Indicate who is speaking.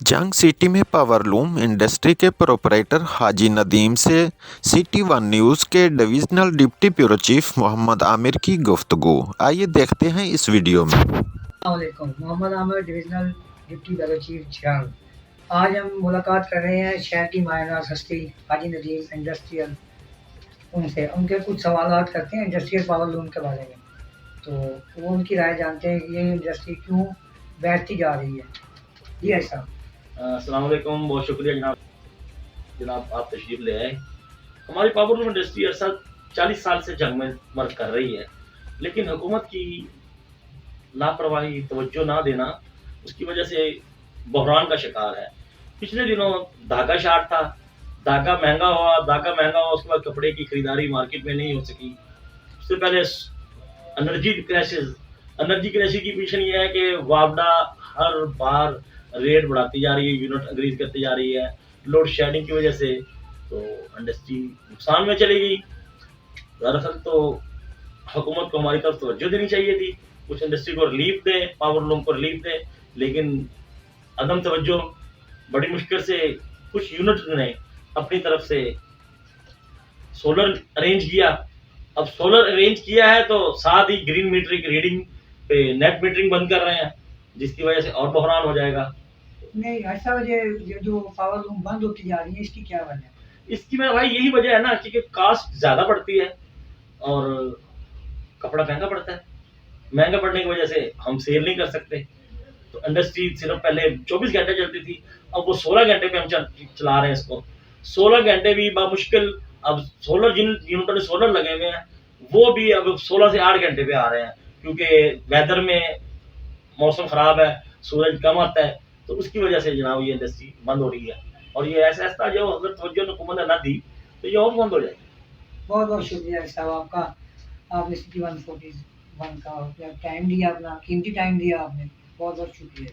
Speaker 1: जंग सिटी में powerloom industry के प्रोपराइटर हाजी नदीम से सिटी वन न्यूज़ के divisional deputy bureau chief Mohammad Aamir की गुफ्तगू। आइए देखते हैं इस वीडियो में।
Speaker 2: अस्सलामुअलैकुम, Mohammad Aamir, divisional deputy bureau chief Jhang. आज हम मुलाकात कर रहे हैं शहर की मायनाज़ हस्ती हाजी नदीम इंडस्ट्रियल, उनसे उनके कुछ सवालात करते हैं इंडस्ट्रियल पावरलूम के बारे में। तो वो उनकी राय जानते हैं कि ये इंडस्ट्री क्यों बैठती जा रही है। जी ऐसा।
Speaker 3: अस्सलाम वालेकुम, बहुत शुक्रिया जनाब जनाब आप तशरीफ ले आए। हमारी पावरलूम इंडस्ट्री अरसा 40 साल से जंग में वर्क कर रही है, लेकिन हुकूमत की लापरवाही, तवज्जो ना देना, उसकी वजह से बहरान का शिकार है। पिछले दिनों धागा शार्ट था, धागा महंगा हुआ, उसके बाद कपड़े की खरीदारी मार्केट में नहीं हो सकी। उससे पहले एनर्जी क्राइसिस की पोजीशन ये है कि वापडा हर बार रेट बढ़ाती जा रही है, यूनिट इंक्रीज करती जा रही है लोड शेडिंग की वजह से। तो इंडस्ट्री नुकसान में चली गई। दरअसल तो हुकूमत को हमारी तरफ तवज्जो देनी चाहिए थी, कुछ इंडस्ट्री को रिलीफ दे, पावरलूम को रिलीफ दे, लेकिन अदम तवज्जो। बड़ी मुश्किल से कुछ यूनिट ने अपनी तरफ से सोलर अरेंज किया। अब सोलर अरेंज किया है तो साथ ही ग्रीन मीटरिंग रीडिंग पे नेट मीटरिंग बंद कर रहे हैं, जिसकी वजह से और बहरान हो जाएगा।
Speaker 2: नहीं, ऐसा वजह ये जो पावरलूम बंद होती जा रही है, इसकी क्या वजह है?
Speaker 3: इसकी मेरा भाई यही वजह है ना, क्योंकि कास्ट ज्यादा पड़ती है और कपड़ा महंगा पड़ता है। महंगा पड़ने की वजह से हम सेल नहीं कर सकते। तो इंडस्ट्री सिर्फ पहले 24 घंटे चलती थी, अब वो 16 घंटे पे हम चला रहे हैं इसको। 16 घंटे भी बामुश्किल। अब सोलर जिन यूनिटों ने सोलर लगे हुए हैं वो भी अब 16 से 8 घंटे पे आ रहे हैं, क्योंकि वेदर में मौसम खराब है, सूरज कम आता है, तो उसकी वजह से जनाब ये इंडस्ट्री बंद हो रही है। और ये ऐसा ऐसा जो अगर तवज्जो हुकूमत ने ना दी तो ये और बंद हो जाएगी।
Speaker 2: बहुत बहुत शुक्रिया साहब आपका। आपने सिटी 141 का टाइम दिया, अपना कीमती टाइम दिया आपने। बहुत बहुत शुक्रिया।